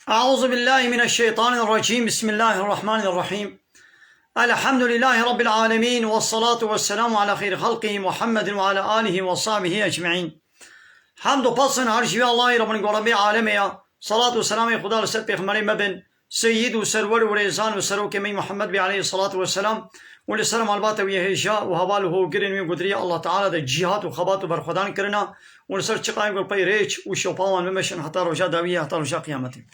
أعوذ بالله من الشيطان الرجيم. بسم الله الرحمن الرحيم. الحمد لله رب العالمين، والصلاة والسلام على خير خلقه محمد وعلى آله وصحبه أجمعين. حمد و پسن هر شوی الله رب العالمین عالمه. صلاة و سلام خدا رسول پیغمبر مبن سید و سرور و ریزان و سروک می محمد بی علیه الصلاة والسلام و لسلام البات و یهجا و حواله و گرن و قدری الله تعالی ده جهات و خبات و برخدان کرنا و لسر چقای گل پی ریچ و شوپاوان ممشن حتی روشا داویه حتی روشا قیامتی.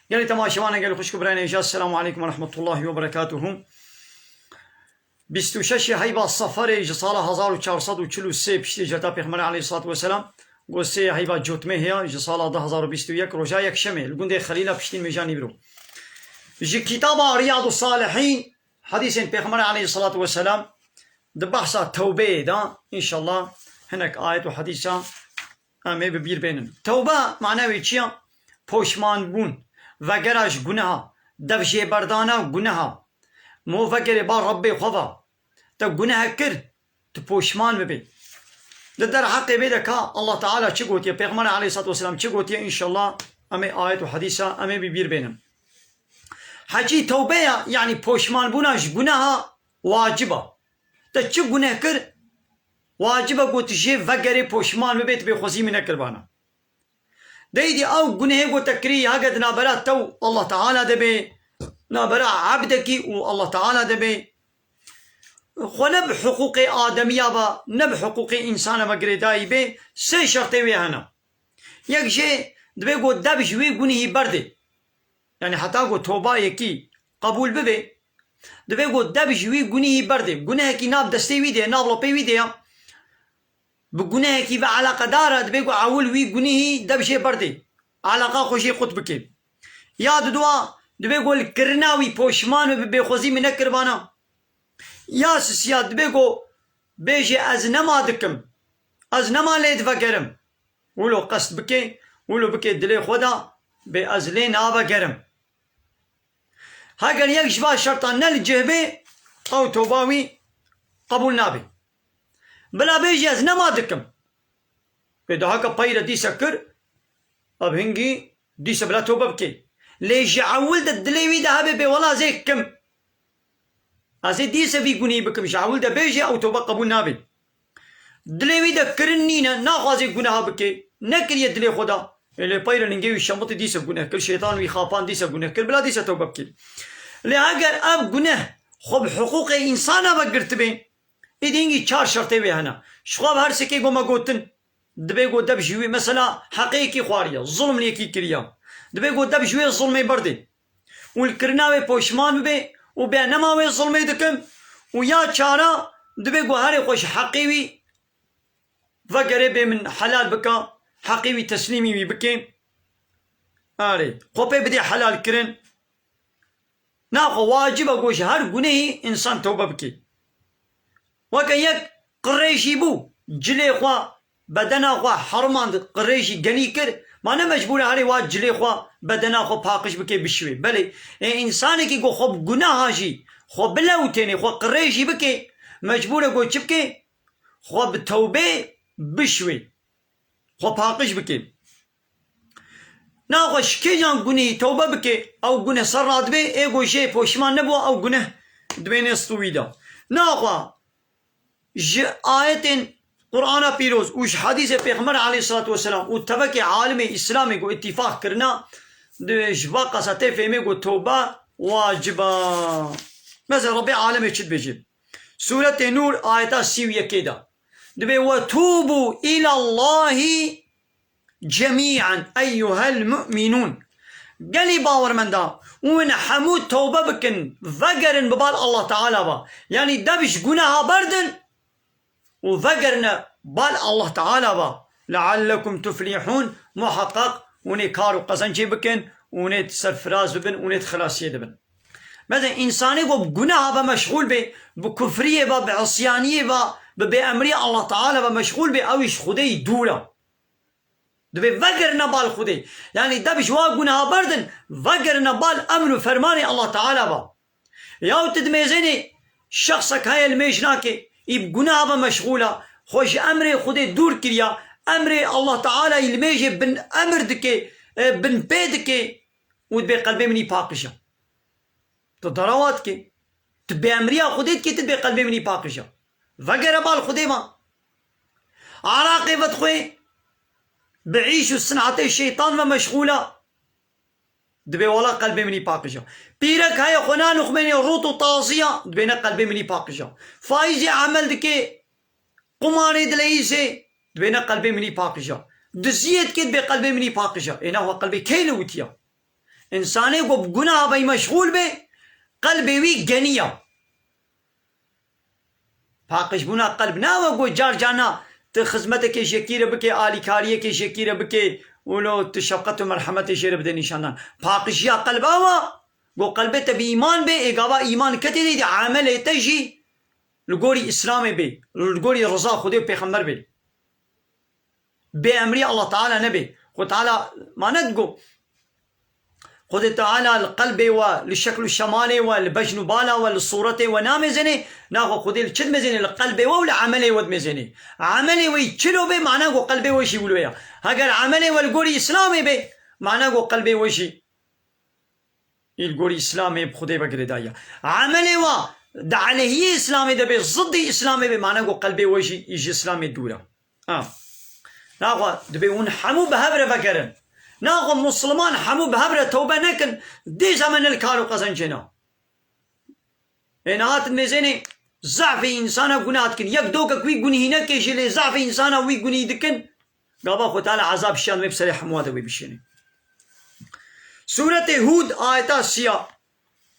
يعني تماشوانا قالوا خشكو برانا إجازة. السلام عليكم ورحمة الله وبركاته. 26 هيبة الصفر جصالة 1443 بشتي جتا پیغمبر عليه الصلاة والسلام قوسي هيبة جوتمه هي جصالة 2021 رجا يك شمه القندي خليلة بشتين ميجاني برو جي كتاب رياض الصالحين حديث پیغمبر عليه الصلاة والسلام دبحثة توبة دا إن شاء الله هناك آية وحديثة أمي ببير بينن. توبة معناه چيا؟ پوشمان بون و گرش گناه دفجه بردانه گناه مو فکر با رب خدا تا گناه کرد تو پوشمان ببی در حق بیده که الله تعالی چی گوتیه پیغمبر علیه الصلاة والسلام چی گوتیه انشالله امی آیت و حدیثه امی ببیر بینم. حجی توبه یعنی پوشمان بونش گناه واجبه تا چی گناه کرد واجبه گوتی جه و گره پوشمان ببیت بی خوزی می نکربانه ديدي أو جنيه وتكريه هجد نابرا تو الله تعالى دبي نابرا عبدك والله تعالى دبي خنب حقوق آدمية با نب حقوق إنسان بقرداي بي سي شرطي ويهنا يك شيء دبي قو دبش وي جنيه بردي يعني حتى قو توبا يكي قبول ببي دبي قو دبش وي جنيه بردي جنيه كي ناب دستي ويدي ناب لبي ويدي بگناه کی به علاقه دارد بگو اول وی گناهی دبشه بردی علاقه خوشی خود بکن یاد دوا بگو کرناوی پوشمان به خوزی من نکربانا یا سیاد بگو بیجی از نما دکم از نما لید وگرم ولو قصد بکی ولو بکی دلی خدا به از لین آبا گرم هاگر یک شبا شرطان نل جهبه او توباوی قبول نابی بلا بيجي از نما دكم بده هكا بايرة ديسا كر اب هنجي ديسا بلا توبة بكي ليش عول الدليوي ده هبه ولا زي كم ازي ديسا في قني بكم عول ده بيجي او توبة قبول نابي دليوي ده كرنينا ناخذ قناها بكي نكر يدلي خدا اللي بايرة نجيو الشمط ديسا قناه كل شيطان ويخافان ديسا قناه كل بلا ديسا توبة بكي لأجر اب قناه خب حقوق انسان بقرت بين إدينجي چار شرطه ويهنا شخواب هر سكي قوما قوتن دبي قو دب جوي مثلا حقيقي خواريا ظلم ليكي كريا دبي قو دب جوي ظلمي بردي والكرناوي پوشمان بي وبينماوي ظلمي دكم ويا چارا دبي قو هاري خوش حقيوي وقريبي من حلال بكا حقيوي تسليمي بكي هاري خوبي بدي حلال كرن ناخو واجب قوش هر قنهي انسان توبة بكي وكان يك قريشي بو جلي خوا بدنا خوا حرمان قريشي غني كر ما انا مجبور علي واد جلي خوا بدنا خو باقش بكي بشوي بلي انسان كي خو خب گناه هاجي خو بلوتني خو قريشي بكي مجبور اگو چبكي خو بتوبه بشوي خو باقش بكي نا خو شكي جان گني توبه بكي او گناه سرات بي اگو شي پوشمان نبو او گناه دبين استويدا نا خو آية قرآن بيروز وش حديث پیغمبر عليه الصلاة والسلام وتبكي عالم إسلامي کو اتفاق کرنا جبا قصته فهمي کو توبة واجبا مثلا ربي عالمي چد بيجيب سورة نور آية سيوية كده دبي وتوبوا إلى الله جميعا أيها المؤمنون قالي باور من دا وين حمود توبة بكن ذكرن ببال الله تعالى با يعني دبش قناها بردن وذكرنا بال الله تعالى با لعلكم تفلحون محقق ونكارو قزنجي بكن ونت سرفراز ببن ونت خلاصية ببن مثلا إنساني بقناها بمشغول بكفرية بعصيانية بأمرية الله تعالى بمشغول بأويش خدي دولة دبي ذكرنا بال خدي يعني دبش وا قناها بردن ذكرنا بال أمر فرماني الله تعالى با ياو تدميزيني شخصك هاي الميجناكي يبقناها مشغولة خوش أمري خدي دور كريا أمري الله تعالى يلميجي بن أمر دكي بن بيدك ودبي قلبي مني باقشة تضرواتك تبي أمريا خديتك تبي قلبي مني باقشة فقر بال خديما عراقي فتخوي بعيش صنعة الشيطان ومشغولة دبي ولا قلبي مني باقشة بيرك هاي خنان خميني روتو طازية دبينا قلبي مني باقشة فايزي عمل دكي قماري دليسي دبينا قلبي مني باقشة دزيت كد بقلبي مني باقشة إنه هو قلبي كيلوتيا إنساني قو بقناها بي مشغول بي قلبي وي جنية باقش بنا قلبنا وقو جار جانا تخزمتك شكيرة بكي آلي كارية شكيرة بكي ولو تشفقت ومرحمت شير بدي نشانان باقش يا قلب آوا قو قلبي تبي إيمان بي إقابا إيمان كتير دي عمل تجي لقوري إسلامي بي لقوري رضا خدي بيخمر بي بأمري الله تعالى نبي خد تعالى ما ندقو خد تعالى القلب والشكل الشمالي والبجن بالا والصورة ونام زني ناخو خدي الشد مزني القلب ولا عملي ود مزني عملي ويتشلو بي معناه قلبي وشي يقولوا هاجر عملي والقوري إسلامي بي معناه قلبي وشي القوري إسلامي بخدي بقردايا عملي دعالي إسلامي ده بي ضدي إسلامي بي معناه قلبي وشي يجي إسلامي الدولة ناخو دبي ونحمو بهبرة فكرن ناخو مسلمان حمو بهبرة توبة نكن دي زمن الكارو قزنجنا إنهات الميزيني ضعف إنسانا قنات كن يك دوكا كوي قني هنا كيشي لي ضعف إنسانا وي قني دكن قابا خو تعالى عذاب شان ويبسري حمواده ويبشيني سورة هود آيات السياء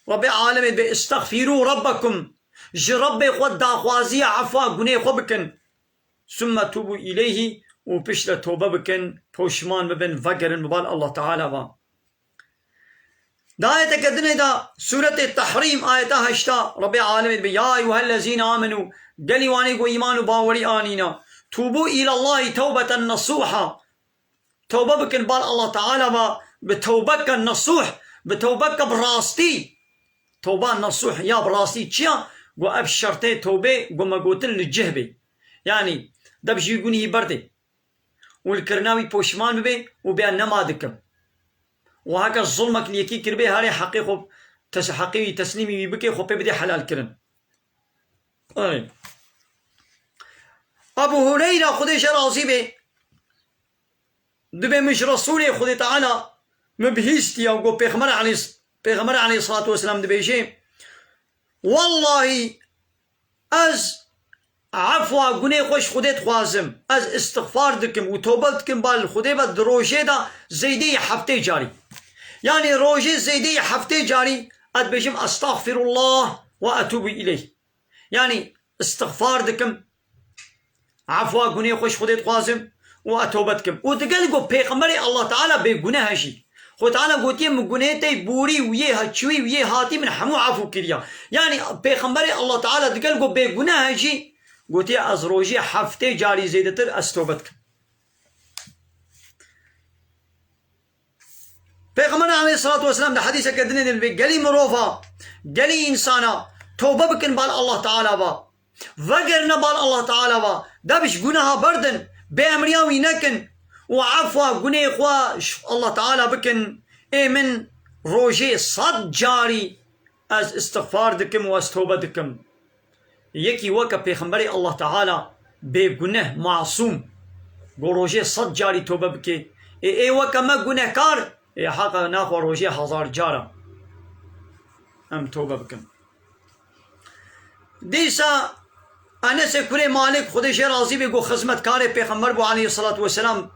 رب العالمين استغفروا ربكم جرب خود داخوازي عفوا قني خبكن ثم توبوا إليه وبشلة توبة بكن توشمان ببن فقرن ببال الله تعالى با دا آية كدنه دا سورة التحريم آياتها هشتا رب العالمين يا أيها الذين آمنوا قالي واني قو إيمان باوري آنينا توبوا إلى الله توبة نصوحة توبة بكن بال الله تعالى با بتوبك النصوح بتوبك براستي توبة نصوح يا براستي تشيا وأبشرتي توبة وما قوتل للجهبي يعني دا بجي يقوني يبردي والكرناوي بوشمان ببي وبيان نمادكم وهكا الظلمك ليكي كربي هاري حقيقو حقيقي تسليمي بكي خو بدي حلال كرن أبو هريرة خديش رازي بي دبي مش رسولي خدي تعالى مبهيستي أو قو بيغمر عليه الصلاة والسلام دبي شيء والله أز عفوا قني خوش خودت خوازم از استغفار دكم وتوبه دكم بال خودي بد روجه دا زيدي حفتي جاري يعني روجه زيدي حفتي جاري اد بجم استغفر الله واتوب اليه يعني استغفار دكم عفوا قني خوش خودت خوازم واتوبتكم وتقلقوا بيغمري الله تعالى بيغناه شي خو تعالى قوتي مغنيتي بوري ويه هچوي ويه هاتي من حمو عفو كريا يعني بيغمري الله تعالى تقلقوا بيغناه شي قوتي از روجي حفتي جاري زيدتر استوبتك پیغمبر عليه الصلاة والسلام ده حديثة كدنين البي قلي مروفا قلي إنسانا توبة بكن بال الله تعالى با وقرنا بال الله تعالى با ده بش قناها بردن بأمرياوي نكن وعفوا قني إخوة الله تعالى بكن اي من روجي صد جاري از استغفار دكم و استوبة دكم يكي وكا بيخمبري الله تعالى بگنه معصوم گو روجه صد جاري توبه بكي اي وكا ما گنه كار اي حقا ناخو روجه 1000 جارة ام توبه بكم ديسا انس كوري مالك خودش راضي بي گو خدمت كار پیغمبر بو عليه الصلاة والسلام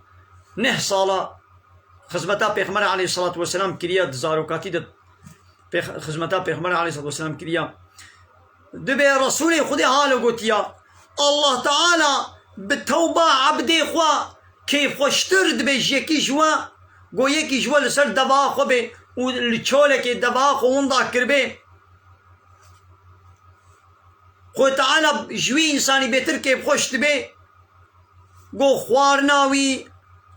9 سالا خدمتا پیغمبر عليه الصلاة والسلام كريا دزاروكاتي د خدمتا پیغمبر عليه الصلاة والسلام كريا دبي رسولي خدي حاله قوتيا الله تعالى بالتوبة عبدي خوا كيف خوشتر دبي يكي جوا قو يكي جوا لسر دبا خو بي ولچولك دبا خو وندا كربي خو تعالى جوي انساني بيتر كيف خوش دبي قو خوارناوي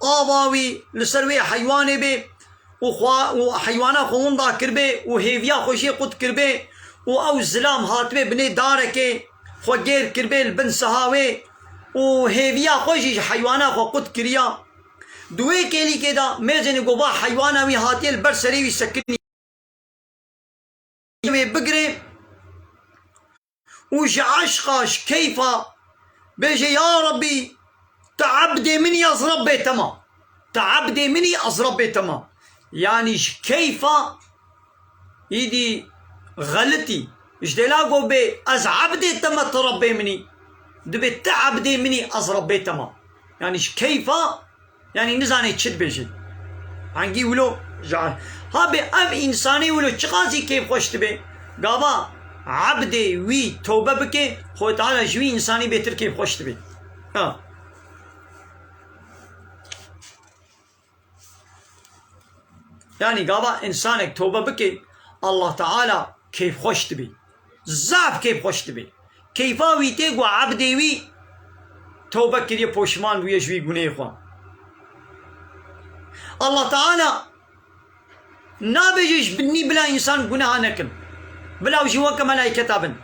آواوي لسروي حيواني بي وحيوانا خو وندا كربي وهيفيا خوشي قد كربي و زلام هاتبه بني داركي خو غير كربي البن سهاوي و هيفيا خوشي حيوانا خو قد كريا دوي كيلي كده ميزن قبا حيوانا وي هاتي البر سريوي سكني بقري وش عشقاش كيف بيجي يا ربي تعبدي مني أزرب بيتما تعبدي مني أزرب بيتما يعني كيف يدي غلطي ايش دلاقو بي أزعبدي تما تربي مني دبي تعبدي مني أزرب بيتما يعني كيف يعني نزاني تشد بيجي عنقي ولو جعل هابي أم إنساني ولو تشقاسي كيف خوش تبي قابا عبدي وي توبة بكي خو تعالى جوي إنساني بيتر كيف خوش تبي ها يعني قابا إنسانك توبة بكي الله تعالى كيف خوش تبي زعف كيف خوش تبي كيفا وي تيقو عبدي وي توبة كريه بوشمان ويا جوي قنيه خوان الله تعالى نابجيش بني بلا إنسان قناها نكن بلا وجوك ملائكة بن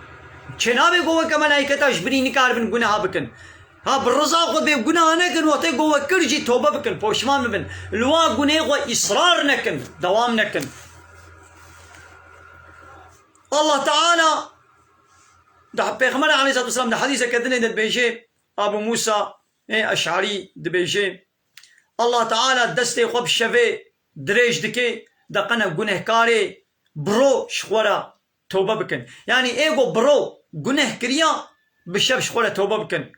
چنابي قوة ملائكة جبري نكار بن قناها بكن ها بالرزا خود بي قناها نكن وطي قوة كرجي توبة بكن بوشمان بن لوا قنيه خو إصرار نكن دوام نكن الله تعالى ده پیغمبر عليه الصلاة والسلام ده حديثة كدنه ده بيجي أبو موسى أشعري ده بيجي الله تعالى دستي خوب شوه دريج دكي ده قنا گنه كاري برو شخورا توبة بكن يعني ايغو برو گنه كريا بشب شخورا توبة بكن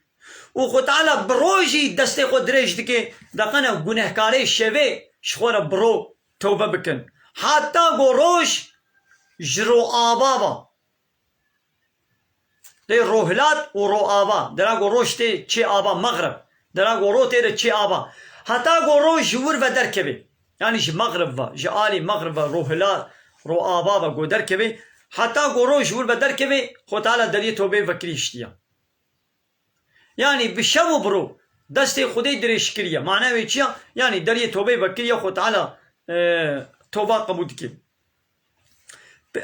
وخو تعالى بروجي دستي خو دريج دكي ده قنا گنه كاري شوه شخورا برو توبة بكن حتى گو روش جرو آبابا ده روهلات و رو آبا درا گو روش ته چه آبا مغرب درا گو رو ته چه آبا حتى گو رو جور و در کبه يعني ج مغرب و ج آلی مغرب و روهلات رو آبا و گو در کبه حتى گو رو جور و در کبه خود تعالی دلیه توبه و کریشتیا يعني بشو برو دست خودی درش کریه معنی چیا يعني دلیه توبه و کریه خود تعالی توبه قبول کی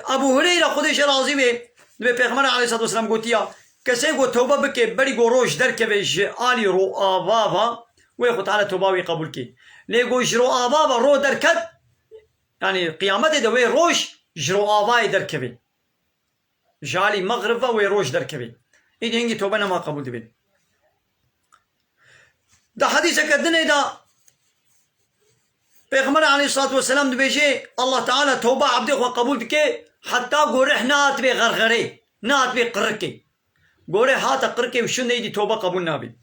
ابو هريره خودش راضی به به پیغمبر علیه الصلاه والسلام گوتیا کسی گو توبه بکه بری گو روش در که به آلی رو آبا و خود تعالی توبه وی قبول کی لیگو جرو آبا رو در کد یعنی قیامت دوی روش جرو آبا در که به جالی مغرب و روش در که به این هنگی توبه نما قبول دی ده حدیث کدنه دا پیغمبر علیه الصلاه والسلام دو بیجه الله تعالی توبه عبد خو قبول بکه حتى قوره نات بي غرغري نات بي قركي قوره هات قركي وشن يدي توبه قبول نابي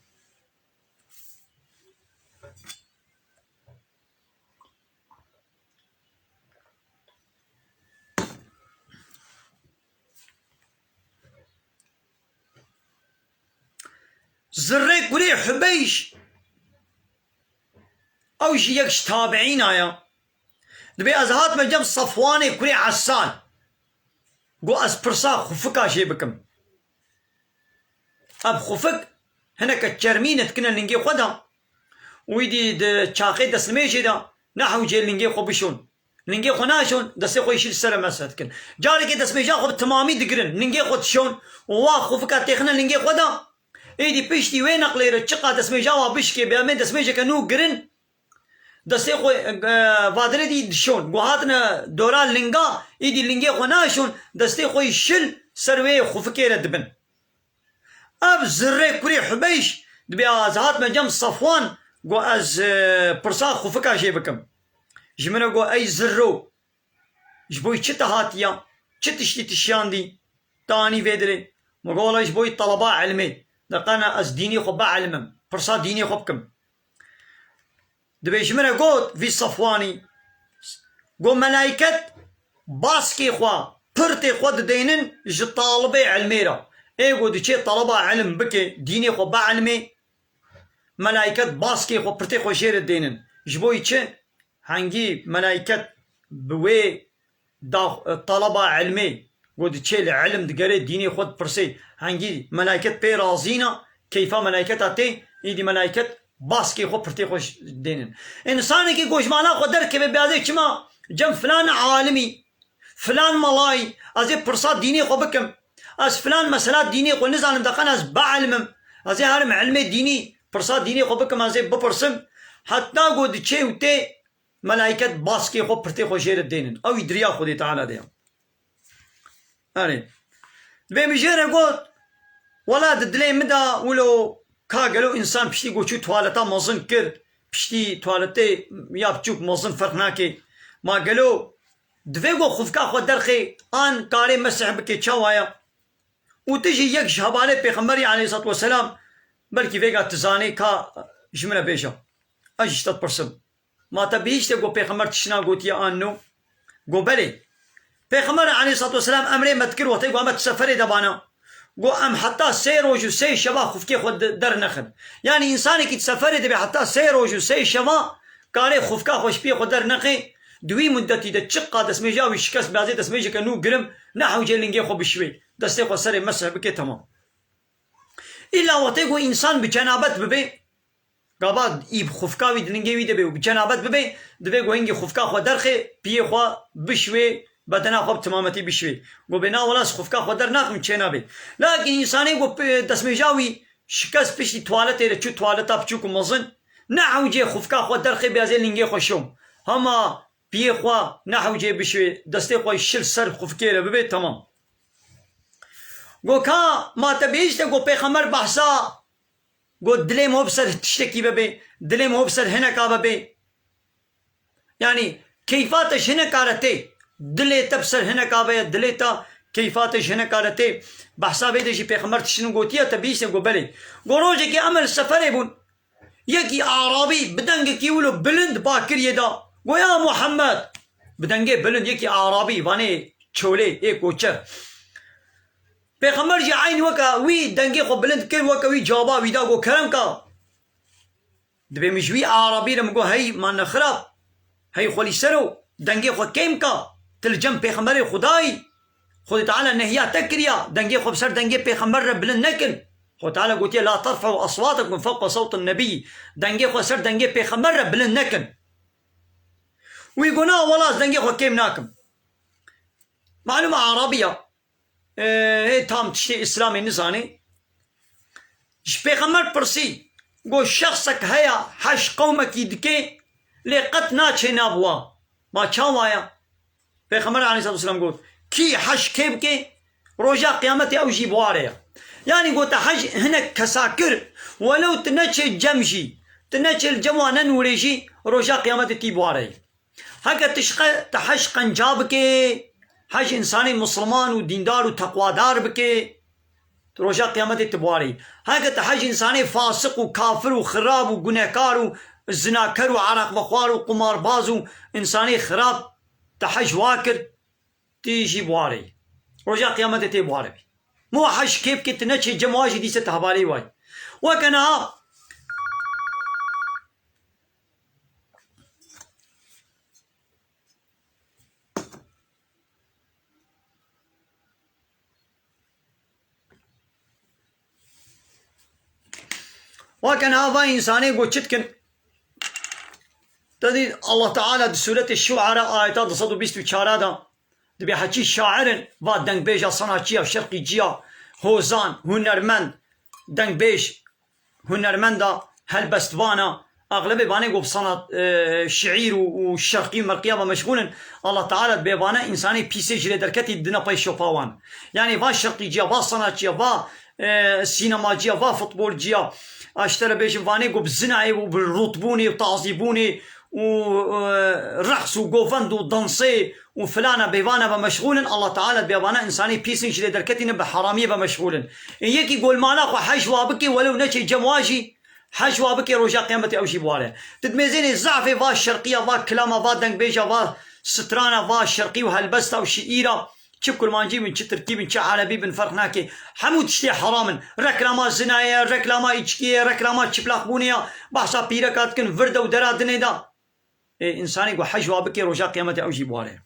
زريك قولي حبيش او شي يكش تابعين آيا دبي ازهات مجم صفواني كوري عسان قو از پرسا خفكا شي بكم اب خفك هناك الترمينة كنا لنجي خدا ويدي د شاقي دسلميشي دا نحو جي لنجي خو بشون لنجي خو ناشون دسي خو يشيل السلام مسات كن جاري كي دسميشا خو تمامي دقرن لنجي خو تشون وا خفكا تخنا لنجي خدا ايدي بيشتي وين اقلير تشقا دسميشا وا بشكي بيامين دسميشا كنو قرن دسته خو وادره دي شون گوهاتنا دورا لنگا ایدی لنگی خو ناشون دسته خو شل سروي خو فكيره دبن اب زره كوري حبيش دبي ازهات ما جم صفوان گو از پرسا خو فكا شي بكم جمنا گو اي زرو جبوي چت هاتيا چتشتي تشاندي تاني فيدري مقوله جبوي طلباء علمي دقنا از ديني خو بعلمم پرسا ديني خو بكم دبيش منه قوت في صفواني قو ملايكت باسكي خوا برتي خود دينن جي طالبي علميرا اي قو دي چه طلبة علم بكي ديني خو بعلمي ملايكت باسكي خو برتي خو شير دينن جبوي چه هنگي ملايكت بوي دا طلبة علمي قو دي چه العلم دقري ديني خود برسي هنگي ملايكت بي رازينا كيفا ملايكت اتي ايدي ملايكت باسكي خو برتي خوش دينن انساني كي گوش مانا خو درك بيادي چما جم فلان عالمي فلان ملاي ازي برصاد ديني خو بكم از فلان مسألات ديني خو نزانم دقن از بعلمم ازي هرم علمي ديني برصاد ديني خو بكم ازي بپرسم حتى قد چه وتي ملائكة باسكي خو پرتي خو جير الدينن او يدريا خودي تعالى ديا اري بمجير قلت ولا دلي مدى ولو كاغلو انسان بشتي قو چو توالتا مزن كر بشتي توالتي ياب چوك مزن فرق ناكي ما قالو دفيقو خفكا خو درخي آن كاري مسح بكي چاوايا وتجي يك شهباني پیغمبري عليه الصلاة والسلام بلكي فيقا تزاني كا جمنا بيشا اجشتت برسم ما تبيشتي قو پیغمبر تشنا قوتيا آنو قو بلي پیغمبر عليه الصلاة والسلام امري متكر وطي قو امت سفري دبانا قو ام حتى سي روجو سي شبا خفكي خود در نخن يعني انساني كي تسفري دبي حتى سي روجو سي شبا كاري خفكا خوش بي خود در نخي دوی مدتی ده چقا دسمیجا و شکست بعضی دسمیجا که نو گرم نحو جلنگی خو بشوی دسته خو سر مسح بکه تمام الا وقتی کو انسان بجنابت ببی قاباد ایب خفکاوی دلنگی وی دبی و بجنابت ببی دبی گو هنگی خفکا خو درخی پیه خو بشوی بدنا خو تمامتی بشوی گو بنا ولاس خفکا خو در ناخم چنا بی لكن انسانی گو دسمیجاوی شکست پشتی توالته ده چو توالتا بچو کو مزن نحو جه خفکا خو درخی بیازی لنگی خو شوم هما پیه خوا نحو جه بشوی دسته خواه شل سر خفکیره ببی تمام گو که ما تبیشته گو پیغمبر بحثا گو دلی مو بسر تشتکی ببی دلی مو بسر هنکا ببی یعنی کیفاتش هنکارته دلی تبسر هنکا ببی دلی تا کیفاتش هنکارته بحثا بیدشی پیغمبر تشنو گوتیا تبیشته گو بلی گو روزه که عمل سفره بون یکی عربی بدنگ کیولو بلند باکریه دا گو یا محمد بدنگه بلند یکی عربی وانه چوله یک کوچه پیغمبر جی عین وکا وی دنگه خو بلند کر وکا وی جوابا وی دا گو کرم کا دبی مجوی عربی رم گو هی من نخراب هی خولی سرو دنگه خو کم کا تلجم پیغمبر خدای خود تعالی نهیا تکریا دنگه خو بسر دنگه پیغمبر را بلند نکن خود تعالی گوتی لا ترفعوا اصواتكم فوق صوت النبي دنگه خو سر دنگه پیغمبر را بلند نکن ويقول والله دنگي خو كيم ناكم معلومة عربية هي تام تشتي إسلامي نزاني پیغمبر برسي قو شخصك هيا حش قومك يدكي لقت ناچه نابوا ما چاوايا پیغمبر عليه الصلاة والسلام قول كي حش كيب كي رجاء قيامتي أو جيبواريا يعني قلت حج هناك كساكر ولو تنچه جمجي تنچه الجموانا نوريجي رجاء قيامتي تيبواريا هكا تحش قنجاب بكي حج انساني مسلمان و ديندار و تقوادار بكي رجاء قيامت تبواري هكا تحج انساني فاسق و كافر و خراب و گناهكار و زناكر و عرق بخوار و قمار باز و انساني خراب تحج واكر تيجي بواري رجاء قيامت تبواري مو حج كيف كنت نتشي جمواجي دي ستهبالي واي وكنا وكان هذا إنساني قو تشتكن تدي الله تعالى سورة الشعراء آيات صدو بيستو تشارادا دبي حكي شاعر و دنگ بيجا صناعية شرقي جيا هوزان هنرمند دنگ بيج هنرمندا هلبستوانا أغلب باني قو بصناعة شعير والشرقي مرقية ومشغولا الله تعالى بيبانا إنساني بيسي جري دركتي دنا باي شوفاوان يعني با شرقي جيا با صناعية با سينما جيا با فوتبول جيا اشترى بيش فاني قو بزنعي وبالرطبوني وتعظيبوني ورقص وقوفند ودنسي وفلانا بيبانا بمشغول الله تعالى بيبانا انساني بيسن شدي دركتين بحرامية بمشغول يكي قول مانا خو حجوا بكي ولو نشي جمواجي حجوا بكي رجاء قيامتي او شي بوالي تتميزيني الزعفي فا الشرقية فا كلامة فا دنق بيجا فا سترانا فا الشرقي وهالبستا وشئيرة شوف كل ما نجي من شي تركيب من شي عربي من فرق ناكي حمود تشتي حراما ركلامات زنايا ركلامات اتشكيه ركلامات شبلاق بونيا بحصا بيركات كن فرده ودرا دنيدا إيه انساني قو حجوا بكي رجاء قيامتي او جيبوا عليه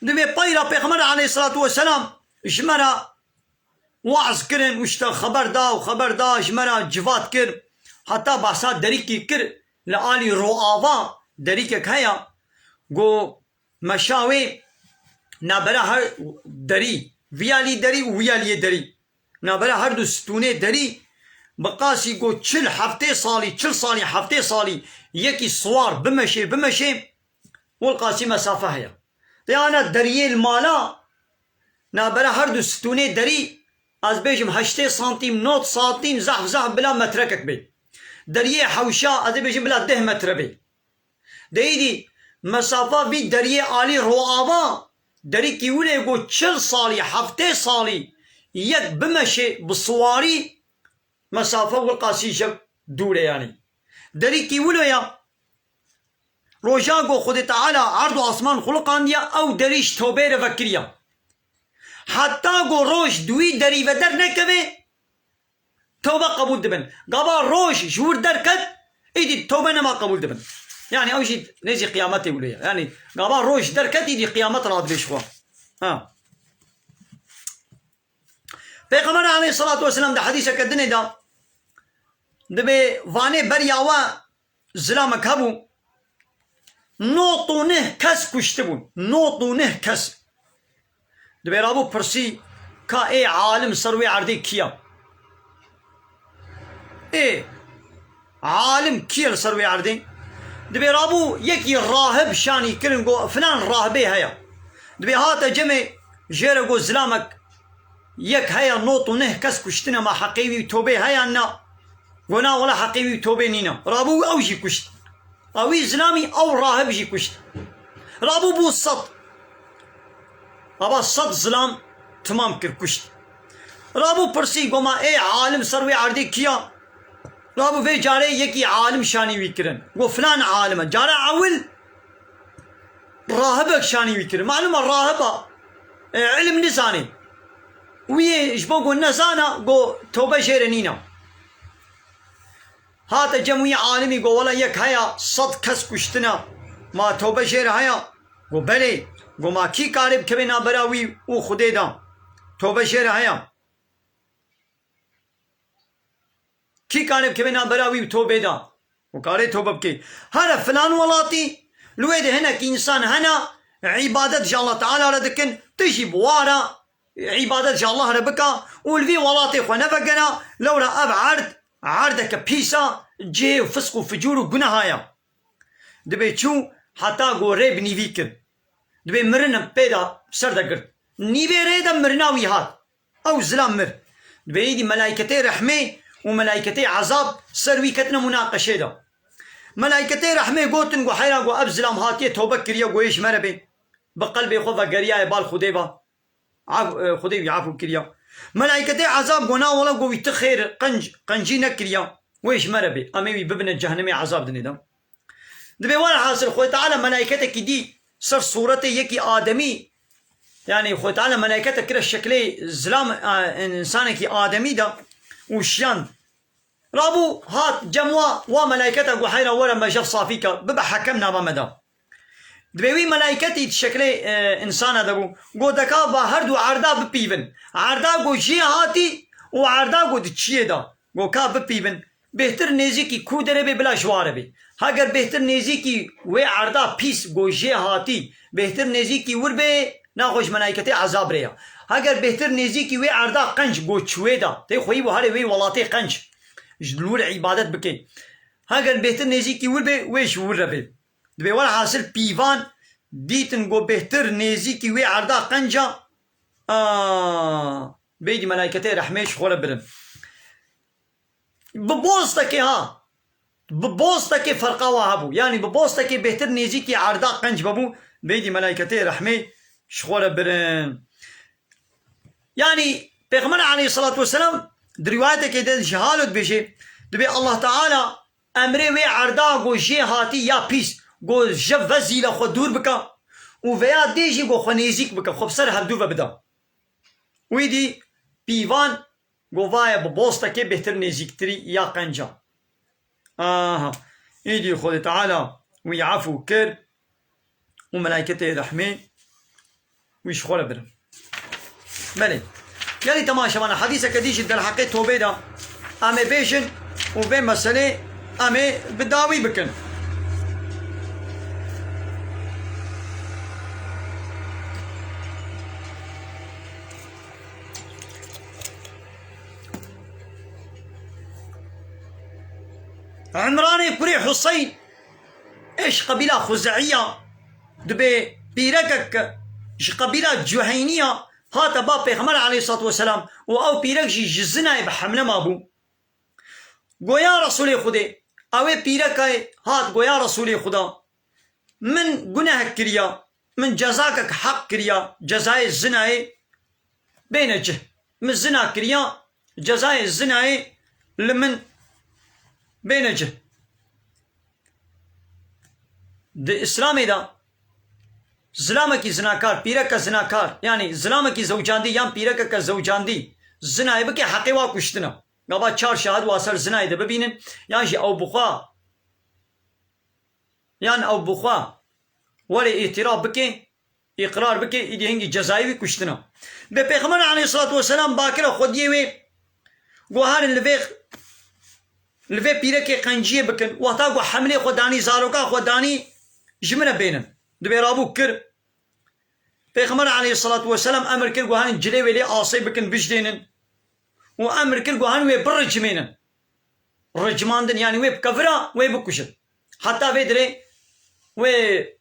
دبي بايرا بيغمر عليه الصلاة والسلام جمرا وعظ كرن وشتا خبر دا وخبر دا جمرا جفات كر حتى بحثا دريكي كر لآلي رؤابا دريكك هيا قو مشاوي نابرا هر دری ویالی دری و ویالی دری نابرا هر دو ستونه دری بقاسی گو 40 هفته سالی هفته سالی یکی سوار بمشه والقاسی مسافه هیا دیانا دریه المالا نابرا هر دو ستونه دری از بیجم 8 سانتیم 9 سانتیم زحف بلا مترکک بی دریه حوشا از بیجم بلا 10 متر بی دیدی مسافه بی دریه آلی روآبا دری کیوله گو 40 سالی هفته سالی یک بمشه بسواری مسافه والقاسی شب دوره یعنی دری کیوله یا روژا گو خود تعالی عرض و آسمان خلقان دیا او دریش توبه رو وکریا حتی گو روش دوی دری و در نکوه توبه قبول دبن قبا روش جور در کد ایدی توبه نما قبول دبن يعني أول شيء نجي قيامته ولا يعني قبل روش دركتي دي قيامته راد بيشوا پیغمبر عليه الصلاة والسلام ده حديثه كدني ده دبي وانه برياوا زلام كابو نوتونه كس كشتبون نوتونه كس دبي رابو برسي كا اي عالم سروي عردي كيا اي عالم كيا سروي عردي دبي رابو يكي راهب شاني كلن قو فلان راهبي هيا دبي هاتا جمي جيرا قو زلامك يك هيا نوتو نه كس كشتنا ما حقيوي توبي هيا نا ونا ولا حقيوي توبي نينا رابو او جي كشت اوي زلامي او راهب جي كشت رابو بو الصد ابا الصد زلام تمام كر كشت رابو برسي قوما اي عالم سروي عردي كيا رابو في جاري يكي عالم شاني ويكرن وفلان عالم جاري عول راهبك شاني ويكرن معلومة راهبة علم نزاني ويه جبوكو نزانا قو توبة شيرنينا هاتا جمعي عالمي قو ولا يك هيا صد كس كشتنا ما توبة شير هيا قو بلي قو ما كي قارب كبنا براوي و خديدا توبة شير هيا كي كان كبنا براوي توبه دا وقال توبه بكي هذا فلان ولاتي لويد هنا كي انسان هنا عباده الله تعالى ردكن تجي بوارا عباده الله ربك والفي ولاتي خو نفقنا لولا اب عردك بيسا جي وفسق وفجور وغناهايا دبي شو حتى غوريب نيفيكن دبي مرنا بيدا سردقر نيبي ريدا مرناوي هات او زلام مر دبي دي ملائكتي رحمه وملائكتي عذاب سروي كتنا مناقشه ده ملائكتي رحمه قوتن قو حيرا قو ابزلام هاتيه توبه كريا قو ايش مربي بقلبي خوفا قريا بال خديبه خديبي عفو كريا ملائكتي عذاب قونا ولا قو يتخير قنجي نكريا ويش مربي امي ببن جهنمي عذاب دني ده دبي ولا حاصل خو تعالى ملائكتك دي صار صورته يكي ادمي يعني خو تعالى ملائكتك كده شكلي زلام انسانك ادمي ده وشيان رابو هات جموا وملائكتك وحيرا ولا ما جف صافيك ببا حكمنا ما مدى دبيوي ملائكتي تشكلي انسان دبو قو دكا با هردو عردا ببيبن عردا قو جي هاتي وعردا قو دتشيه دا قو كا ببيبن بهتر نيزي کی کودره بی بلا شواره بی اگر بهتر نيزي کی و عردا پیس قو جي هاتي بهتر نيزي کی ور بي ناخوش ملائكتي عذاب ريا اگر بهتر نيزي کی و عردا قنج قو چوي دا تي خوي وهاري وي ولاتي قنج جلول عبادت بكي اگر بهتر نيزي کی ور بي ويش ور بي دبي ولا حاصل بيفان ديتن قو بهتر نيزي کی و عردا قنجا بيدي ملائكتي رحميش خولا برن ببوستك ها ببوستك فرقا وهبو يعني ببوستك بهتر نيزي کی عردا قنج ببو بيدي ملائكتي رحمي شخولا برن يعني پیغمبر عليه الصلاة والسلام دروايتك ده جهالت بشي دبي الله تعالى امري وي عردا قو جي هاتي يا بيس قو جف وزيلا خو دور بكا وفيا ديجي قو خو نيزيك بكا خو بسر هبدو بدا ويدي بيوان قو فايا ببوستك بهتر نيزيك تري يا قنجا ايدي خود تعالى ويعفو كر وملائكته رحمه ويشخول برم بلي يعني تماشى معنا حديثك ديش الدل حقي توبه دا امي بيشن وبين مسألة امي بداوي بكن عمران كري حسين إيش قبيلة خزعية دبي بيركك إيش قبيلة جهينية هات باب پیغمبر عليه الصلاة والسلام و او پیرک جی جزنا بحمله مابو گویا رسول خدا او پیرک هات گویا رسول خدا من گناه کریا من جزاك حق كريا جزاء الزنا بينجه من زنا كريا جزاء الزنا لمن بينجه ده اسلامي دا زلامك زناكار بيرك زناكار يعني زلامك زوجاندي يام بيرك زوجاندي زنا بكي حقي واكشتنا قبا چار شهاد واسر زنا ده ببينن يعني او بخوا يعني او بخوا ولی اعتراف بکن اقرار بکن ایدی هنگی جزایی کشتنا به پیغمبر علیه الصلاة والسلام باکر خودیه وی گوهار لوی پیره که قنجیه بکن وقتا گو حمله خودانی زاروکا خودانی جمنه بینن دبی رابو کر پیغمبر علیه الصلاة والسلام امر کر گوهان جلی ویلی آسی بکن بجدینن و امر کر گوهان وی برجمینن رجماندن يعني وی بکفرا وی بکشن حتی وی دره و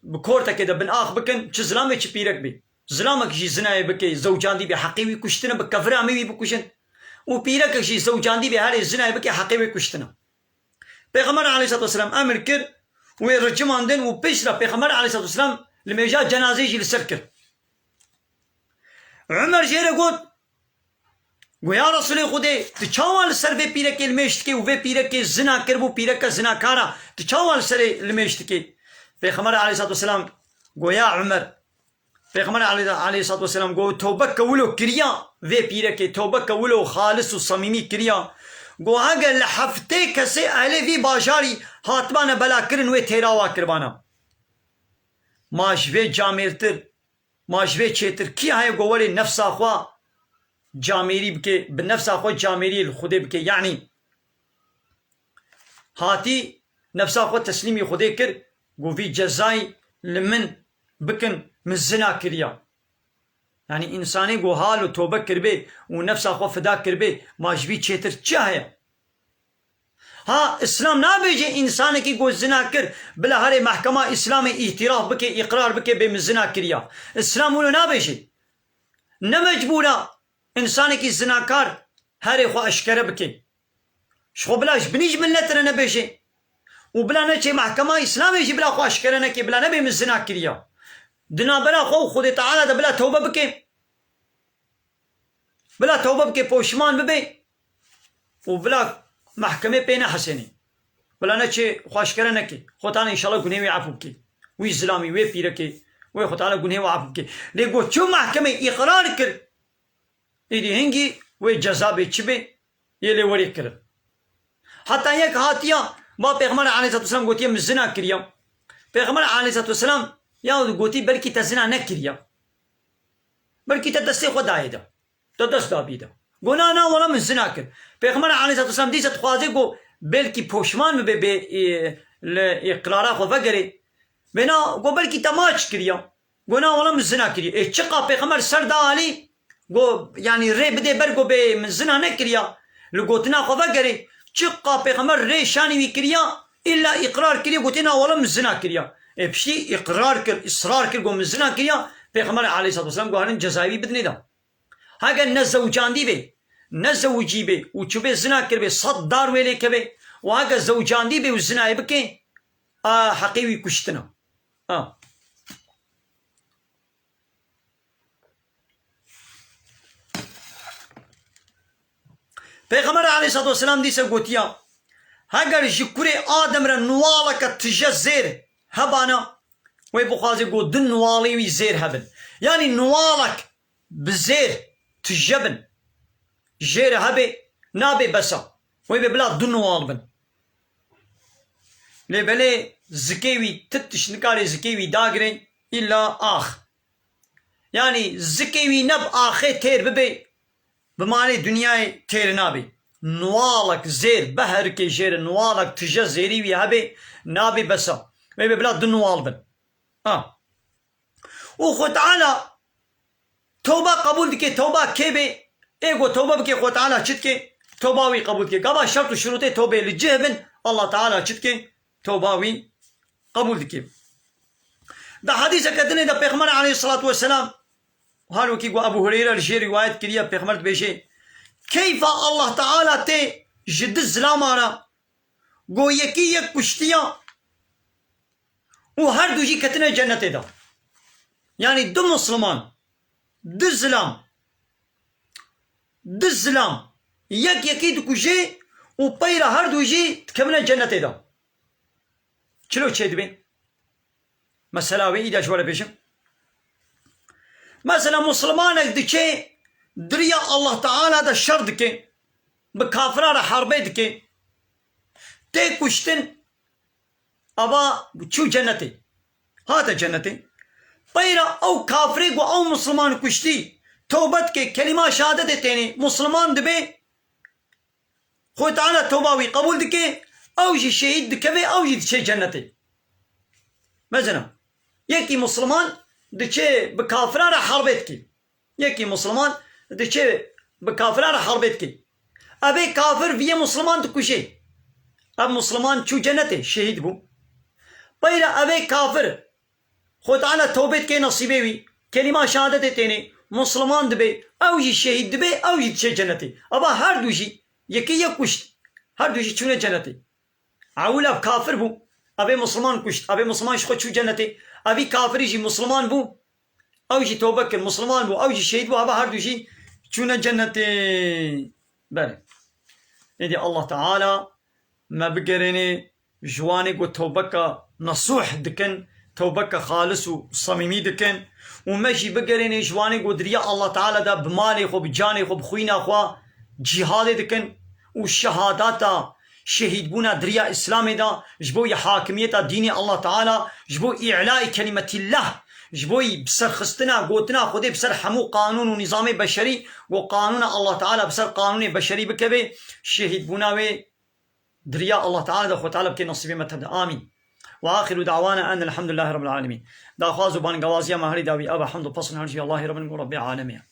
بكورتك كده بن آخ بكن چه زلامه چه پیرک بی زلامه کشی زنای بکی زوجاندی بی حقی وی کشتنه بکفره همی وی بکشن و پیرک کشی زوجاندی بی هر زنای بکی حقی وی کشتنه پیغمبر علیه الصلاة والسلام امر کر و رجماندن و پیش را پیغمبر علیه الصلاة والسلام لمیجا جنازه جی لسر کر عمر جیره گود و یا رسول خدا تچاوال سر و پیرک لمیشت که و پیرک زنا کر و پیرک زنا کارا تچاوال سر لمیشت که پیغمبر علیه الصلاة والسلام گویا عمر پیغمبر علیه الصلاة والسلام گو توبه کولو کریا وی پیره که توبه کولو خالص و صمیمی کریا گو اگر لحفته کسی اهل وی باجاری حاتمان بلا کرن وی تیراوا کربانا ماجوه جامیرتر ماجوه چیتر کی های گوولی نفس آخوا جامیری بکه بنفس آخوا جامیری الخوده بکه یعنی هاتی نفس آخوا تسلیمی خوده کر گو في جزاي لمن بكن من الزنا كريا يعني إنساني گو حال و توبه كربي ونفس أخوة فدا كربي ما جبي چيتر چاهيا ها اسلام نابيجي إنساني كي گو زنا كر بلا هاري محكمة اسلام اعتراف بكي اقرار بكي بي من الزنا كريا اسلام ولو نابيجي نمجبورا إنساني كي زنا كار هاري خو أشكره بكي شخو بلاش بنيج من لتر نبيجي وبلا نچه محکمه اسلامی جی بلا خواهش کرنه که بلا نبی من زنا کریا دنا بلا خو خود تعالی ده بلا توبه بکه بلا توبه بکه پوشمان ببی و بلا محکمه پینه حسنی بلا نچه خواهش کرنه که خود تعالی انشاءالله گناه وی عفو بکه وی اسلامی وی پیره که وی خود تعالی گناه وی عفو بکه لیکن چون محکمه اقرار کر ایدی هنگی وی جزا به چی به یه لیوری کر حتی یک هاتیا ما پیغمبر علیه الصلاة والسلام گوتی من زنا کریا پیغمبر علیه الصلاة والسلام یا گوتی بلکی تا زنا نکریا بلکی تا دستی خود آیده تا دست دابیده گناه نه ولا من زنا کر پیغمبر علیه الصلاة والسلام دیست خوازه گو بلکی پوشمان به اقرارا خود وگره بنا گو بلکی تماچ کریا گناه ولا من زنا کریا چقا پیغمبر سر دا علی گو یعنی ری بده برگو به من زنا نکریا لگوتنا خود وگره چقا پیغمبر ری شانی وی کریا الا اقرار کریا گوتنا ولا من زنا کریا بشی اقرار کر اصرار کر گو من زنا کریا پیغمبر علیه الصلاة والسلام گو هرن جزایی بدنی دا اگر نزوجاندی به نزوجی به و چوبه زنا کر به صد دار ویلی که به و اگر زوجاندی به و زنای بکن حقیوی کشتنا پیغمبر علیه الصلاة والسلام دیسه گوتیا اگر جکور آدم را نوالک تجه زیر هبانا وی بخوازی گو دن نوالی وی زیر هبن یعنی نوالک بزیر تجبن جیر هبه نابه بسا وی ببلا دن نوال بن لبله زکیوی تتش نکاری زکیوی داگره الا آخ یعنی زکیوی نب آخه تیر ببه بمعنی دنیای تیر نابی نوالک زیر بهر که جیر نوالک تجه زیری وی هبه نابی بسا وی ببلا دن نوال بن و خود تعالی توبه قبول که توبه که به ایگو توبه بکی خود تعالی چید که توبه وی قبول که گابا شرط و شروط توبه لجه بن الله تعالى چتکه توباوی قبول دکه. دا حدیث کتنه دا پیغمبر علیه الصلاة والسلام حالو کی گو ابو هريره لشی روایت کریه پیغمبر بیشه کیف الله تعالى ته جد الزلام آرا گو یکی یک کشتیاں و هر دوجی کتنه جنت دا. یعنی دو مسلمان دو زلام یکی دو کشه و پیرا هر دوجی تکمنه جنت دا. چلو چه دبین؟ مثلا وی ایده شواره پیشم مثلا مسلمانك دكي دريا الله تعالى دا شر دكي بكافرار حربي دكي تي كشتن أبا شو جنتي هذا جنتي بيرا أو كافري أو مسلمان كشتي توبت كي كلمة شهادة تاني مسلمان دبي خو تعالى توباوي قبول دكي أو جي شهيد دكي أو جي شي جنتي. مثلا يكي مسلمان دچه بکافران حربت کی یکی مسلمان دچه بکافران حربت کی ابی کافر وی مسلمان تو کشه اب مسلمان چو جنته شهید بو پیرا ابی کافر خود تعالی توبت کی نصیبه وی کلمه شهادت تینه مسلمان دبی او جی شهید دبی او جی چه جنته ابا هر دوجی یکی یک کشت هر دوجی چونه جنته اول اب کافر بو ابی مسلمان کشت ابی مسلمان خود چو جنته ابي كافر جي مسلمان بو او جي توبه كر مسلمان بو او جي شهيد بو ابا هر دوشي چونه جنت بله. يدي الله تعالى ما بقريني جواني قو توبه نصوح دكن توبه خالص وصميمي دكن وماشي بقريني جواني قو دريا الله تعالى دا بمالي خو بجاني خو بخوينا خو جهاد دكن والشهادات شهيد بونا دريا إسلامي دا جبوي حاكمية ديني الله تعالى جبوي إعلاء كلمة الله جبوي بسر خستنا قوتنا خودي بسر حمو قانون ونظام بشري وقانون الله تعالى بسر قانون بشري بكبه شهيد بونا وي دريا الله تعالى دا خو تعالى بكي نصيبه متبدا آمين. وآخر دعوانا أن الحمد لله رب العالمين. دا خوازو بان قوازيا مهري داوي أبا حمد وفصل هرجي الله رب العالمين.